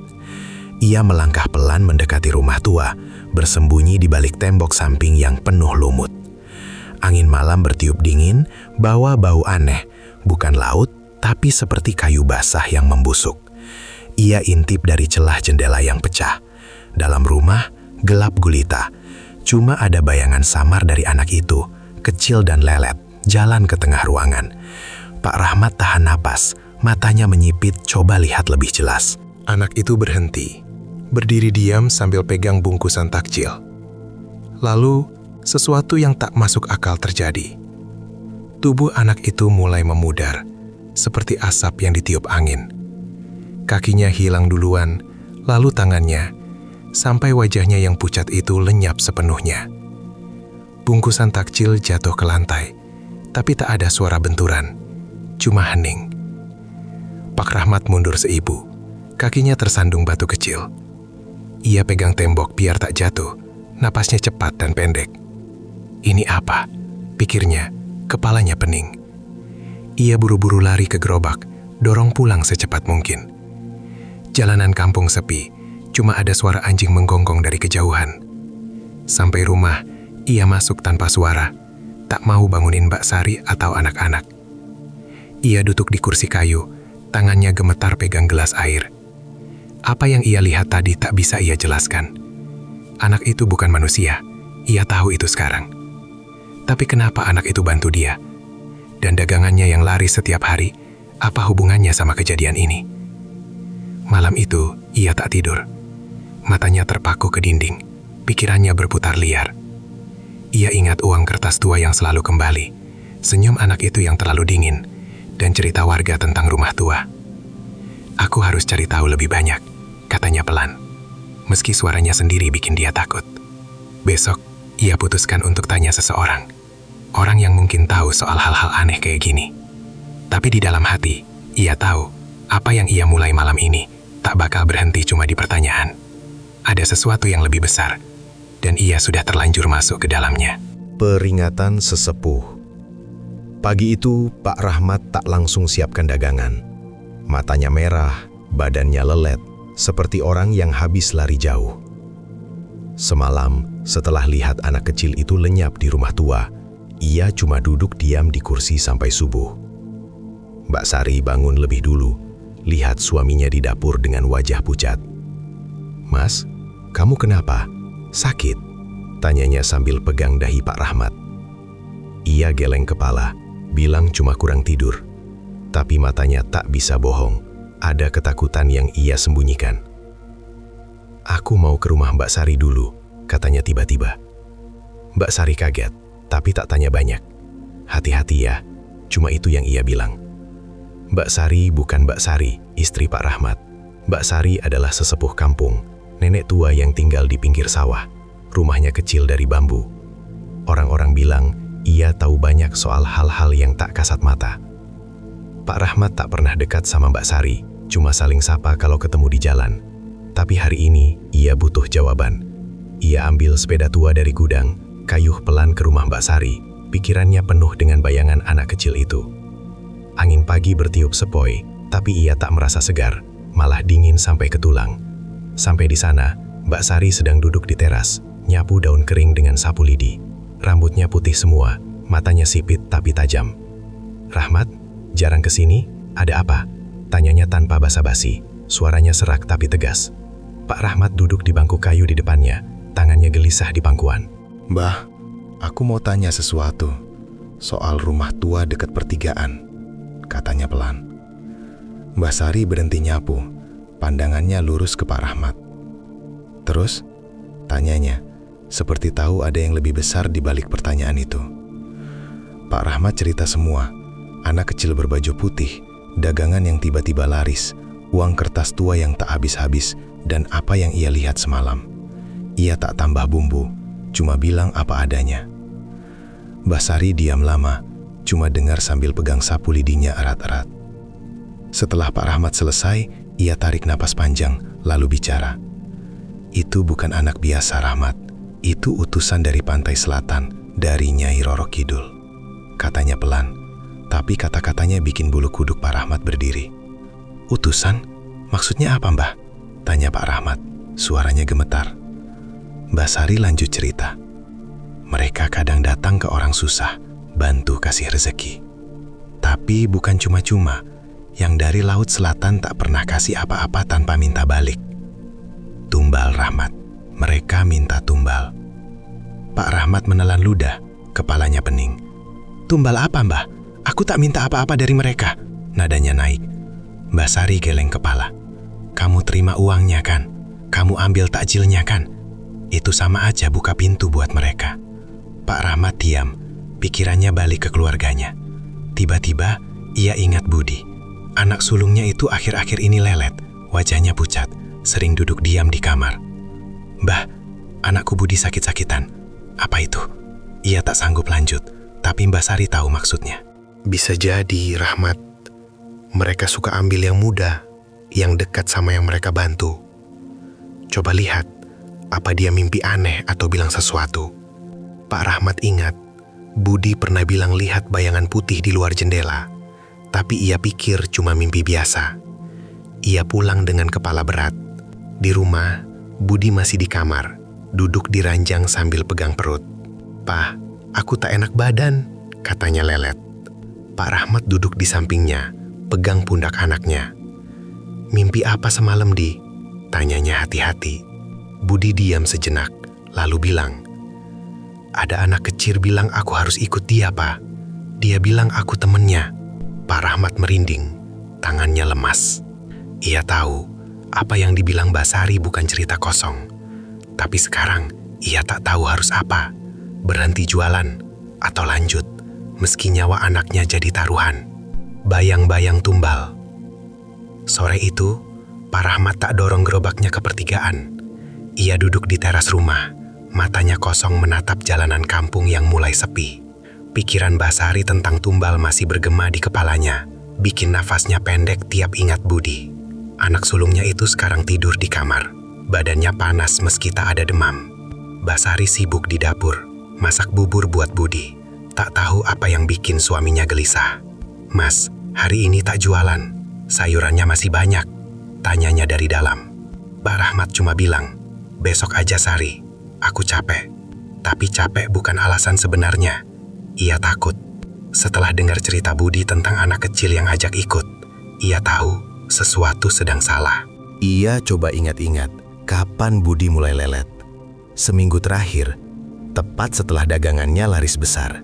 Ia melangkah pelan mendekati rumah tua, bersembunyi di balik tembok samping yang penuh lumut. Angin malam bertiup dingin, bawa bau aneh, bukan laut, tapi seperti kayu basah yang membusuk. Ia intip dari celah jendela yang pecah. Dalam rumah, gelap gulita. Cuma ada bayangan samar dari anak itu, kecil dan lelet, jalan ke tengah ruangan. Pak Rahmat tahan napas, matanya menyipit, coba lihat lebih jelas. Anak itu berhenti, berdiri diam sambil pegang bungkusan takjil. Lalu, sesuatu yang tak masuk akal terjadi. Tubuh anak itu mulai memudar, seperti asap yang ditiup angin. Kakinya hilang duluan, lalu tangannya, sampai wajahnya yang pucat itu lenyap sepenuhnya. Bungkusan takjil jatuh ke lantai, tapi tak ada suara benturan, cuma hening. Pak Rahmat mundur seibu, kakinya tersandung batu kecil. Ia pegang tembok biar tak jatuh, napasnya cepat dan pendek. Ini apa? Pikirnya, kepalanya pening. Ia buru-buru lari ke gerobak, dorong pulang secepat mungkin. Jalanan kampung sepi, cuma ada suara anjing menggonggong dari kejauhan. Sampai rumah, ia masuk tanpa suara, tak mau bangunin Mbak Sari atau anak-anak. Ia duduk di kursi kayu, tangannya gemetar pegang gelas air. Apa yang ia lihat tadi tak bisa ia jelaskan. Anak itu bukan manusia, ia tahu itu sekarang. Tapi kenapa anak itu bantu dia? Dan dagangannya yang lari setiap hari, apa hubungannya sama kejadian ini? Malam itu, ia tak tidur. Matanya terpaku ke dinding, pikirannya berputar liar. Ia ingat uang kertas tua yang selalu kembali, senyum anak itu yang terlalu dingin, dan cerita warga tentang rumah tua. "Aku harus cari tahu lebih banyak," katanya pelan. Meski suaranya sendiri bikin dia takut. Besok, ia putuskan untuk tanya seseorang. Orang yang mungkin tahu soal hal-hal aneh kayak gini. Tapi di dalam hati, ia tahu apa yang ia mulai malam ini tak bakal berhenti cuma di pertanyaan. Ada sesuatu yang lebih besar, dan ia sudah terlanjur masuk ke dalamnya. Peringatan sesepuh. Pagi itu, Pak Rahmat tak langsung siapkan dagangan. Matanya merah, badannya lelet, seperti orang yang habis lari jauh. Semalam, setelah lihat anak kecil itu lenyap di rumah tua, ia cuma duduk diam di kursi sampai subuh. Mbak Sari bangun lebih dulu, lihat suaminya di dapur dengan wajah pucat. "Mas, kamu kenapa? Sakit?" tanyanya sambil pegang dahi Pak Rahmat. Ia geleng kepala, bilang cuma kurang tidur. Tapi matanya tak bisa bohong, ada ketakutan yang ia sembunyikan. "Aku mau ke rumah Mbak Sari dulu," katanya tiba-tiba. Mbak Sari kaget, tapi tak tanya banyak. "Hati-hati ya," cuma itu yang ia bilang. Mbak Sari bukan Mbak Sari, istri Pak Rahmat. Mbak Sari adalah sesepuh kampung, nenek tua yang tinggal di pinggir sawah. Rumahnya kecil dari bambu. Orang-orang bilang ia tahu banyak soal hal-hal yang tak kasat mata. Pak Rahmat tak pernah dekat sama Mbak Sari, cuma saling sapa kalau ketemu di jalan. Tapi hari ini ia butuh jawaban. Ia ambil sepeda tua dari gudang, kayuh pelan ke rumah Mbak Sari. Pikirannya penuh dengan bayangan anak kecil itu. Angin pagi bertiup sepoi, tapi ia tak merasa segar, malah dingin sampai ke tulang. Sampai di sana, Mbak Sari sedang duduk di teras, nyapu daun kering dengan sapu lidi. Rambutnya putih semua, matanya sipit tapi tajam. "Rahmat, jarang kesini, ada apa?" tanyanya tanpa basa-basi, suaranya serak tapi tegas. Pak Rahmat duduk di bangku kayu di depannya, tangannya gelisah di pangkuan. "Mbah, aku mau tanya sesuatu soal rumah tua dekat pertigaan," katanya pelan. Mbah Sari berhenti nyapu, pandangannya lurus ke Pak Rahmat. "Terus, Tanyanya, seperti tahu ada yang lebih besar di balik pertanyaan itu. Pak Rahmat cerita semua. Anak kecil berbaju putih, dagangan yang tiba-tiba laris, uang kertas tua yang tak habis-habis, dan apa yang ia lihat semalam. Ia tak tambah bumbu, cuma bilang apa adanya. Mbah Sari diam lama, cuma dengar sambil pegang sapu lidinya erat-erat. Setelah Pak Rahmat selesai, ia tarik napas panjang, lalu bicara. Itu bukan anak biasa, Rahmat. Itu utusan dari pantai selatan, dari Nyai Roro Kidul. Katanya pelan, tapi kata-katanya bikin bulu kuduk Pak Rahmat berdiri. Utusan? Maksudnya apa, Mbah? Tanya Pak Rahmat, suaranya gemetar. Mbah Sari lanjut cerita. Mereka kadang datang ke orang susah, bantu kasih rezeki. Tapi bukan cuma-cuma, yang dari Laut Selatan tak pernah kasih apa-apa tanpa minta balik. Tumbal, Rahmat. Mereka minta tumbal. Pak Rahmat menelan ludah, kepalanya pening. Tumbal apa, Mbah? Aku tak minta apa-apa dari mereka. Nadanya naik. Mbah Sari geleng kepala. Kamu terima uangnya kan? Kamu ambil takjilnya kan? Itu sama aja buka pintu buat mereka. Pak Rahmat diam, pikirannya balik ke keluarganya. Tiba-tiba, ia ingat Budi. Anak sulungnya itu akhir-akhir ini lelet, wajahnya pucat, sering duduk diam di kamar. Mbah, anakku Budi sakit-sakitan. Apa itu? Ia tak sanggup lanjut, tapi Mbah Sari tahu maksudnya. Bisa jadi, Rahmat. Mereka suka ambil yang muda, yang dekat sama yang mereka bantu. Coba lihat, apa dia mimpi aneh atau bilang sesuatu. Pak Rahmat ingat, Budi pernah bilang lihat bayangan putih di luar jendela, tapi ia pikir cuma mimpi biasa. Ia pulang dengan kepala berat. Di rumah, Budi masih di kamar, duduk di ranjang sambil pegang perut. "Pak, aku tak enak badan," katanya lelet. Pak Rahmat duduk di sampingnya, pegang pundak anaknya. "Mimpi apa semalam, Di?" tanyanya hati-hati. Budi diam sejenak, lalu bilang, "Ada anak kecil bilang aku harus ikut dia, Pak. Dia bilang aku temennya." Pak Rahmat merinding, tangannya lemas. Ia tahu, apa yang dibilang Mbah Sari bukan cerita kosong. Tapi sekarang, ia tak tahu harus apa. Berhenti jualan, atau lanjut, meski nyawa anaknya jadi taruhan. Bayang-bayang tumbal. Sore itu, Pak Rahmat tak dorong gerobaknya ke pertigaan. Ia duduk di teras rumah, matanya kosong menatap jalanan kampung yang mulai sepi. Pikiran Mbah Sari tentang tumbal masih bergema di kepalanya, bikin nafasnya pendek tiap ingat Budi. Anak sulungnya itu sekarang tidur di kamar, badannya panas meski tak ada demam. Mbah Sari sibuk di dapur, masak bubur buat Budi. Tak tahu apa yang bikin suaminya gelisah. "Mas, hari ini tak jualan, sayurannya masih banyak," tanyanya dari dalam. Pak Rahmat cuma bilang, "Besok aja Sari, aku capek." Tapi capek bukan alasan sebenarnya. Ia takut. Setelah dengar cerita Budi tentang anak kecil yang ajak ikut, ia tahu sesuatu sedang salah. Ia coba ingat-ingat kapan Budi mulai lelet. Seminggu terakhir, tepat setelah dagangannya laris besar.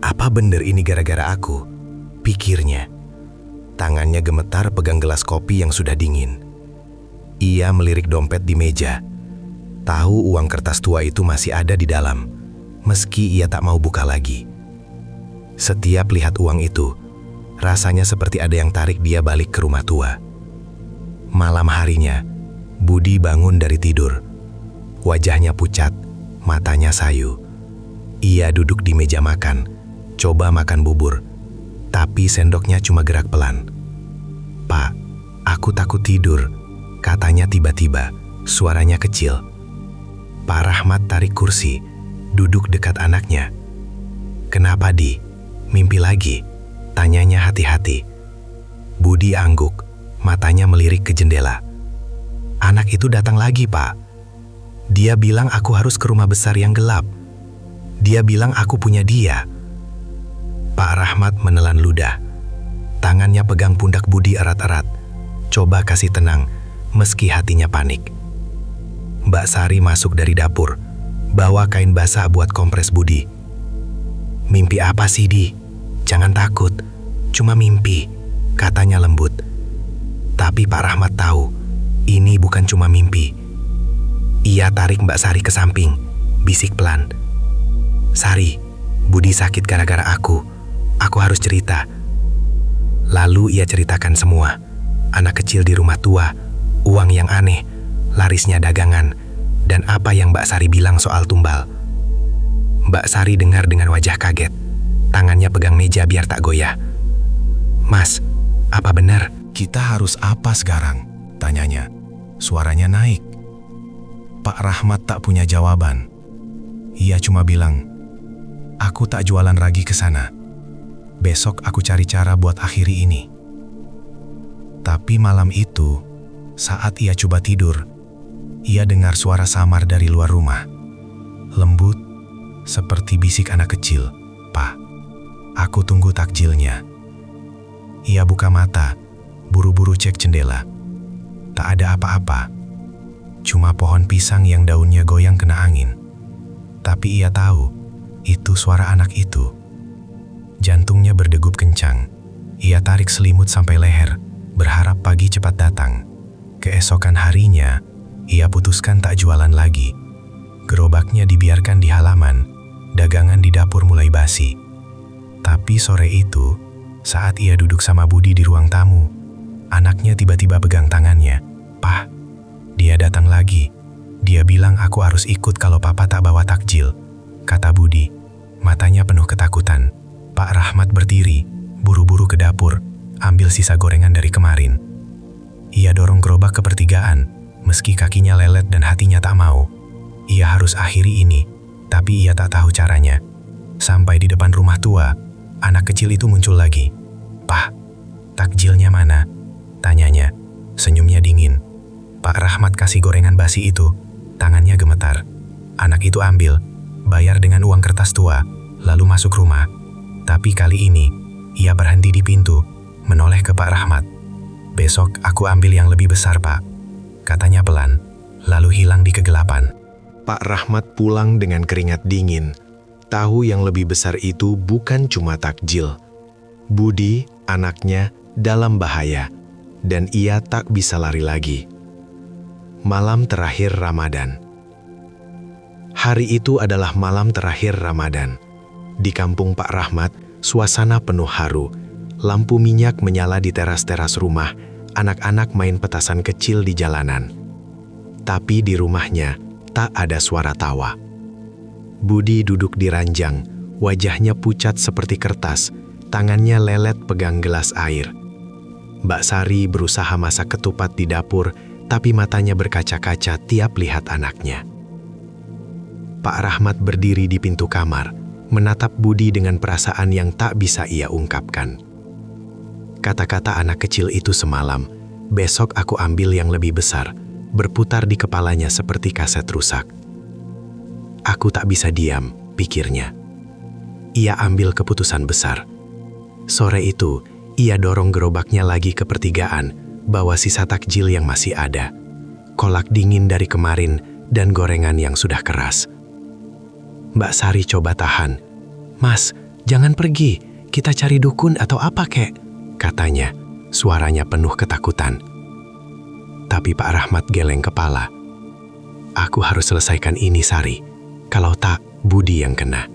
Apa bener ini gara-gara aku? Pikirnya. Tangannya gemetar pegang gelas kopi yang sudah dingin. Ia melirik dompet di meja. Tahu uang kertas tua itu masih ada di dalam, meski ia tak mau buka lagi. Setiap lihat uang itu, rasanya seperti ada yang tarik dia balik ke rumah tua. Malam harinya, Budi bangun dari tidur. Wajahnya pucat, matanya sayu. Ia duduk di meja makan, coba makan bubur, tapi sendoknya cuma gerak pelan. "Pak, aku takut tidur," katanya tiba-tiba, suaranya kecil. Pak Rahmat tarik kursi, duduk dekat anaknya. "Kenapa, Di? Mimpi lagi?" tanyanya hati-hati. Budi angguk, matanya melirik ke jendela. "Anak itu datang lagi, Pak. Dia bilang aku harus ke rumah besar yang gelap. Dia bilang aku punya dia." Pak Rahmat menelan ludah. Tangannya pegang pundak Budi erat-erat. Coba kasih tenang, meski hatinya panik. Mbak Sari masuk dari dapur, bawa kain basah buat kompres Budi. "Mimpi apa sih, Di? Jangan takut, cuma mimpi," katanya lembut. Tapi Pak Rahmat tahu, ini bukan cuma mimpi. Ia tarik Mbak Sari ke samping, bisik pelan. "Sari, Budi sakit gara-gara aku. Aku harus cerita." Lalu ia ceritakan semua. Anak kecil di rumah tua, uang yang aneh, larisnya dagangan, dan apa yang Mbak Sari bilang soal tumbal. Mbak Sari dengar dengan wajah kaget. Tangannya pegang meja biar tak goyah. "Mas, apa benar?" "Kita harus apa sekarang?" tanyanya. Suaranya naik. Pak Rahmat tak punya jawaban. Ia cuma bilang, "Aku tak jualan ragi ke sana. Besok aku cari cara buat akhiri ini." Tapi malam itu, saat ia coba tidur, ia dengar suara samar dari luar rumah. Lembut, seperti bisik anak kecil. "Pak, aku tunggu takjilnya." Ia buka mata, buru-buru cek jendela. Tak ada apa-apa. Cuma pohon pisang yang daunnya goyang kena angin. Tapi ia tahu, itu suara anak itu. Jantungnya berdegup kencang. Ia tarik selimut sampai leher, berharap pagi cepat datang. Keesokan harinya, ia putuskan tak jualan lagi. Gerobaknya dibiarkan di halaman, dagangan di dapur mulai basi. Tapi sore itu, saat ia duduk sama Budi di ruang tamu, anaknya tiba-tiba pegang tangannya. "Pah, dia datang lagi. Dia bilang aku harus ikut kalau papa tak bawa takjil," kata Budi. Matanya penuh ketakutan. Pak Rahmat berdiri, buru-buru ke dapur, ambil sisa gorengan dari kemarin. Ia dorong gerobak ke pertigaan, meski kakinya lelet dan hatinya tak mau. Ia harus akhiri ini, tapi ia tak tahu caranya. Sampai di depan rumah tua, anak kecil itu muncul lagi. "Pah, takjilnya mana?" tanyanya. Senyumnya dingin. Pak Rahmat kasih gorengan basi itu, tangannya gemetar. Anak itu ambil, bayar dengan uang kertas tua, lalu masuk rumah. Tapi kali ini, ia berhenti di pintu, menoleh ke Pak Rahmat. "Besok aku ambil yang lebih besar, Pak," katanya pelan, lalu hilang di kegelapan. Pak Rahmat pulang dengan keringat dingin. Tahu yang lebih besar itu bukan cuma takjil. Budi, anaknya, dalam bahaya, dan ia tak bisa lari lagi. Malam terakhir Ramadan. Hari itu adalah malam terakhir Ramadan. Di kampung Pak Rahmat, suasana penuh haru. Lampu minyak menyala di teras-teras rumah, anak-anak main petasan kecil di jalanan. Tapi di rumahnya, tak ada suara tawa. Budi duduk di ranjang, wajahnya pucat seperti kertas, tangannya lelet pegang gelas air. Mbak Sari berusaha masak ketupat di dapur, tapi matanya berkaca-kaca tiap lihat anaknya. Pak Rahmat berdiri di pintu kamar, menatap Budi dengan perasaan yang tak bisa ia ungkapkan. Kata-kata anak kecil itu semalam, "Besok aku ambil yang lebih besar," berputar di kepalanya seperti kaset rusak. "Aku tak bisa diam," pikirnya. Ia ambil keputusan besar. Sore itu, ia dorong gerobaknya lagi ke pertigaan, bawa sisa takjil yang masih ada, kolak dingin dari kemarin, dan gorengan yang sudah keras. Mbak Sari coba tahan. "Mas, jangan pergi, kita cari dukun atau apa kek?" katanya, suaranya penuh ketakutan. Tapi Pak Rahmat geleng kepala. "Aku harus selesaikan ini, Sari. Kalau tak, Budi yang kena."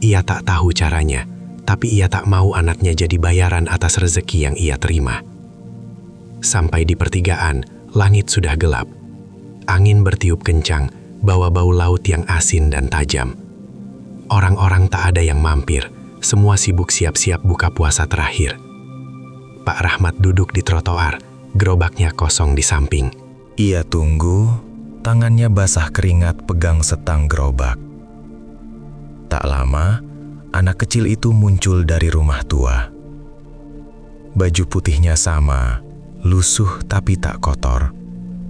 Ia tak tahu caranya, tapi ia tak mau anaknya jadi bayaran atas rezeki yang ia terima. Sampai di pertigaan, langit sudah gelap. Angin bertiup kencang, bawa bau laut yang asin dan tajam. Orang-orang tak ada yang mampir, semua sibuk siap-siap buka puasa terakhir. Pak Rahmat duduk di trotoar, gerobaknya kosong di samping. Ia tunggu, tangannya basah keringat pegang setang gerobak. Tak lama, anak kecil itu muncul dari rumah tua. Baju putihnya sama, lusuh tapi tak kotor.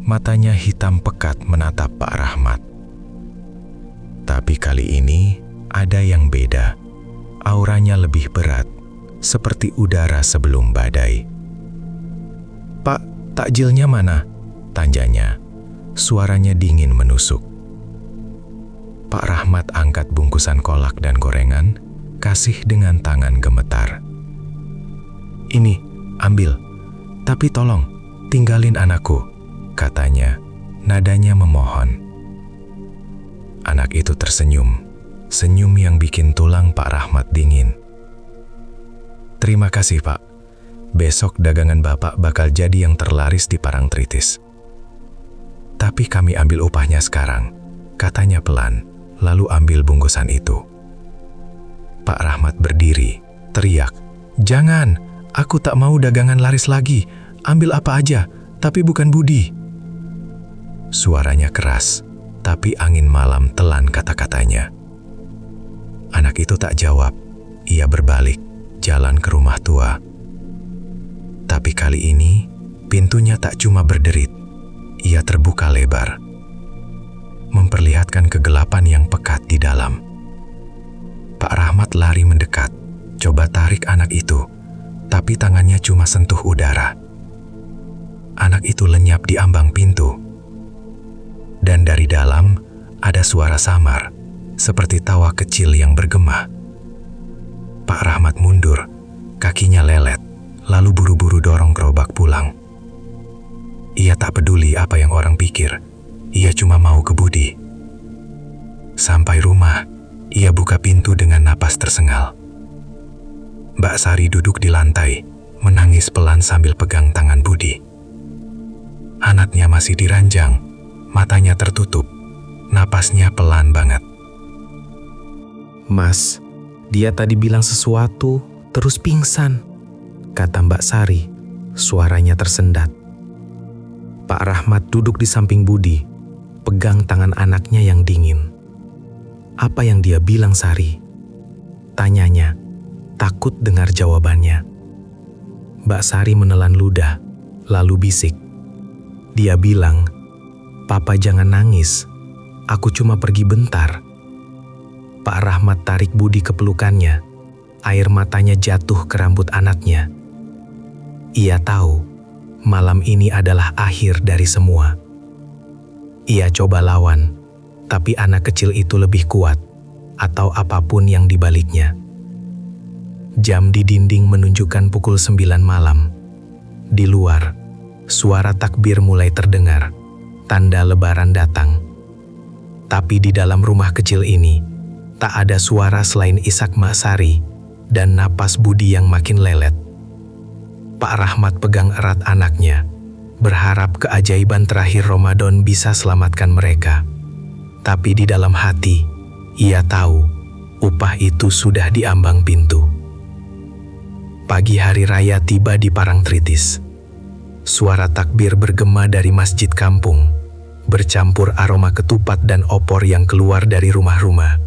Matanya hitam pekat menatap Pak Rahmat. Tapi kali ini ada yang beda. Auranya lebih berat, seperti udara sebelum badai. "Pak, takjilnya mana?" tanyanya. Suaranya dingin menusuk. Pak Rahmat angkat bungkusan kolak dan gorengan, kasih dengan tangan gemetar. "Ini, ambil. Tapi tolong, tinggalin anakku," katanya. Nadanya memohon. Anak itu tersenyum, senyum yang bikin tulang Pak Rahmat dingin. "Terima kasih, Pak. Besok dagangan Bapak bakal jadi yang terlaris di Parangtritis. Tapi kami ambil upahnya sekarang," katanya pelan, lalu ambil bungkusan itu. Pak Rahmat berdiri, teriak, "Jangan, aku tak mau dagangan laris lagi. Ambil apa aja, tapi bukan budi." Suaranya keras, tapi angin malam telan kata-katanya. Anak itu tak jawab. Ia berbalik, jalan ke rumah tua. Tapi kali ini, pintunya tak cuma berderit. Ia terbuka lebar, memperlihatkan kegelapan yang pekat di dalam. Pak Rahmat lari mendekat, coba tarik anak itu, tapi tangannya cuma sentuh udara. Anak itu lenyap di ambang pintu. Dan dari dalam, ada suara samar, seperti tawa kecil yang bergema. Pak Rahmat mundur, kakinya lelet, lalu buru-buru dorong gerobak pulang. Ia tak peduli apa yang orang pikir, ia cuma mau ke budi. Sampai rumah, ia buka pintu dengan napas tersengal. Mbak Sari duduk di lantai, menangis pelan sambil pegang tangan Budi. Anaknya masih diranjang, matanya tertutup, napasnya pelan banget. "Mas, dia tadi bilang sesuatu, terus pingsan," kata Mbak Sari, suaranya tersendat. Pak Rahmat duduk di samping Budi, pegang tangan anaknya yang dingin. "Apa yang dia bilang, Sari?" tanyanya, takut dengar jawabannya. Mbak Sari menelan ludah, lalu bisik. Dia bilang, "Papa jangan nangis, aku cuma pergi bentar." Pak Rahmat tarik Budi ke pelukannya, air matanya jatuh ke rambut anaknya. Ia tahu, malam ini adalah akhir dari semua. Ia coba lawan, tapi anak kecil itu lebih kuat, atau apapun yang dibaliknya. Jam di dinding menunjukkan pukul 9 malam. Di luar, suara takbir mulai terdengar, tanda lebaran datang. Tapi di dalam rumah kecil ini, tak ada suara selain isak Mak Sari dan napas Budi yang makin lelet. Pak Rahmat pegang erat anaknya, berharap keajaiban terakhir Ramadan bisa selamatkan mereka. Tapi di dalam hati, ia tahu upah itu sudah diambang pintu. Pagi hari raya tiba di Parangtritis. Suara takbir bergema dari masjid kampung, bercampur aroma ketupat dan opor yang keluar dari rumah-rumah.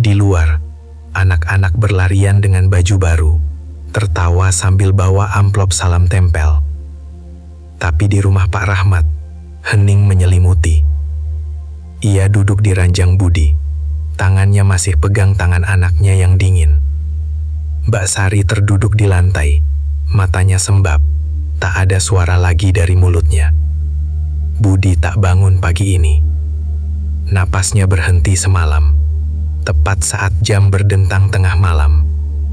Di luar, anak-anak berlarian dengan baju baru, tertawa sambil bawa amplop salam tempel. Tapi di rumah Pak Rahmat, hening menyelimuti. Ia duduk di ranjang Budi, tangannya masih pegang tangan anaknya yang dingin. Mbak Sari terduduk di lantai, matanya sembab, tak ada suara lagi dari mulutnya. Budi tak bangun pagi ini. Napasnya berhenti semalam, tepat saat jam berdentang tengah malam,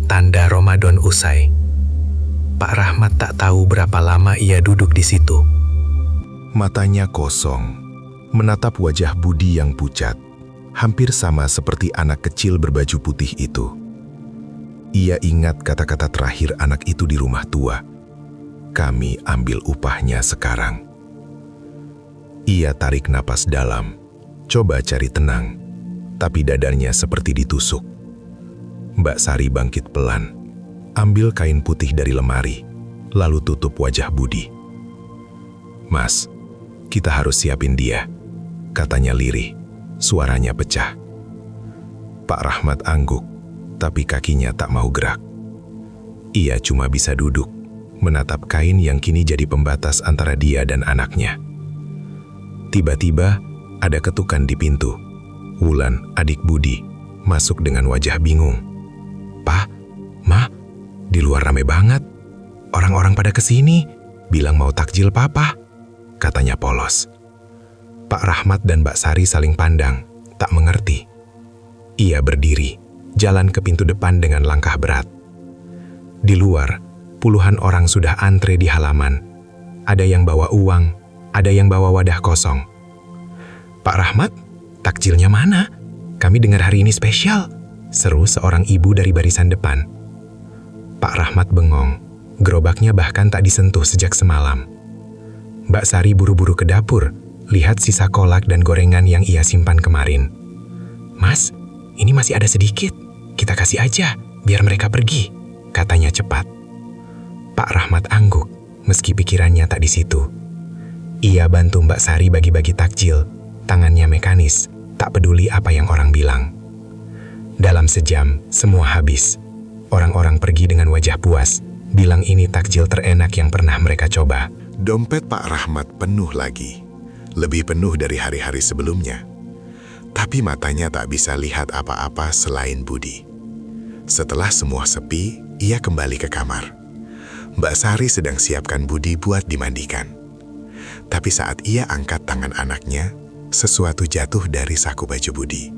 tanda Ramadan usai. Pak Rahmat tak tahu berapa lama ia duduk di situ. Matanya kosong, menatap wajah Budi yang pucat, hampir sama seperti anak kecil berbaju putih itu. Ia ingat kata-kata terakhir anak itu di rumah tua. "Kami ambil upahnya sekarang." Ia tarik napas dalam, coba cari tenang, tapi dadanya seperti ditusuk. Mbak Sari bangkit pelan, ambil kain putih dari lemari, lalu tutup wajah Budi. "Mas, kita harus siapin dia," katanya lirih, suaranya pecah. Pak Rahmat angguk, tapi kakinya tak mau gerak. Ia cuma bisa duduk, menatap kain yang kini jadi pembatas antara dia dan anaknya. Tiba-tiba, ada ketukan di pintu. Wulan, adik Budi, masuk dengan wajah bingung. "Pa, Ma, di luar rame banget. Orang-orang pada kesini, bilang mau takjil papa," katanya polos. Pak Rahmat dan Mbak Sari saling pandang, tak mengerti. Ia berdiri, jalan ke pintu depan dengan langkah berat. Di luar, puluhan orang sudah antre di halaman. Ada yang bawa uang, ada yang bawa wadah kosong. "Pak Rahmat, takjilnya mana? Kami dengar hari ini spesial," seru seorang ibu dari barisan depan. Pak Rahmat bengong, gerobaknya bahkan tak disentuh sejak semalam. Mbak Sari buru-buru ke dapur, lihat sisa kolak dan gorengan yang ia simpan kemarin. "Mas, ini masih ada sedikit, kita kasih aja, biar mereka pergi," katanya cepat. Pak Rahmat angguk, meski pikirannya tak di situ. Ia bantu Mbak Sari bagi-bagi takjil, tangannya mekanis, tak peduli apa yang orang bilang. Dalam sejam, semua habis. Orang-orang pergi dengan wajah puas, bilang ini takjil terenak yang pernah mereka coba. Dompet Pak Rahmat penuh lagi, lebih penuh dari hari-hari sebelumnya. Tapi matanya tak bisa lihat apa-apa selain Budi. Setelah semua sepi, ia kembali ke kamar. Mbak Sari sedang siapkan Budi buat dimandikan. Tapi saat ia angkat tangan anaknya, sesuatu jatuh dari saku baju Budi.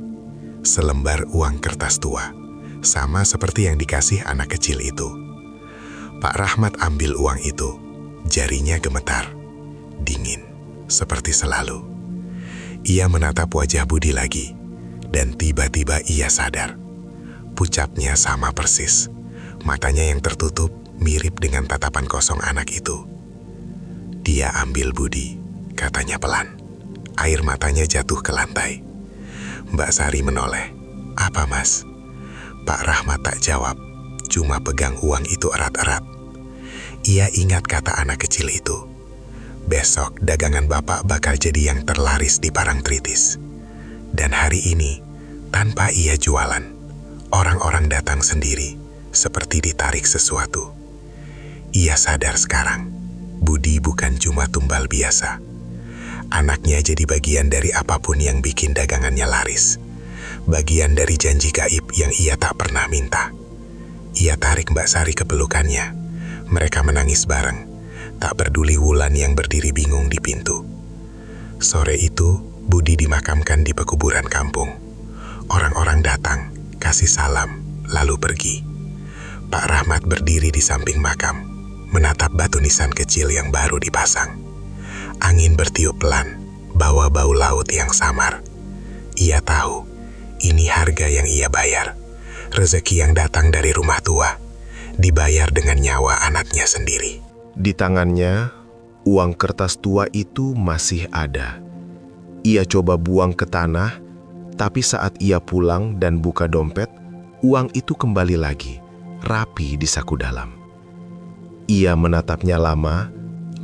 Selembar uang kertas tua, sama seperti yang dikasih anak kecil itu. Pak Rahmat ambil uang itu, jarinya gemetar, dingin, seperti selalu. Ia menatap wajah Budi lagi, dan tiba-tiba ia sadar. Pucatnya sama persis, matanya yang tertutup mirip dengan tatapan kosong anak itu. "Dia ambil Budi," katanya pelan. Air matanya jatuh ke lantai. Mbak Sari menoleh. "Apa, Mas?" Pak Rahmat tak jawab, cuma pegang uang itu erat-erat. Ia ingat kata anak kecil itu. Besok dagangan Bapak bakal jadi yang terlaris di Parangtritis. Dan hari ini, tanpa ia jualan, orang-orang datang sendiri, seperti ditarik sesuatu. Ia sadar sekarang, Budi bukan cuma tumbal biasa. Anaknya jadi bagian dari apapun yang bikin dagangannya laris. Bagian dari janji gaib yang ia tak pernah minta. Ia tarik Mbak Sari ke pelukannya. Mereka menangis bareng, tak peduli Wulan yang berdiri bingung di pintu. Sore itu, Budi dimakamkan di pekuburan kampung. Orang-orang datang, kasih salam, lalu pergi. Pak Rahmat berdiri di samping makam, menatap batu nisan kecil yang baru dipasang. Angin bertiup pelan, bawa bau laut yang samar. Ia tahu, ini harga yang ia bayar. Rezeki yang datang dari rumah tua, dibayar dengan nyawa anaknya sendiri. Di tangannya, uang kertas tua itu masih ada. Ia coba buang ke tanah, tapi saat ia pulang dan buka dompet, uang itu kembali lagi, rapi di saku dalam. Ia menatapnya lama,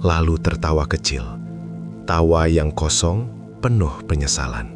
lalu tertawa kecil. Tawa yang kosong, penuh penyesalan.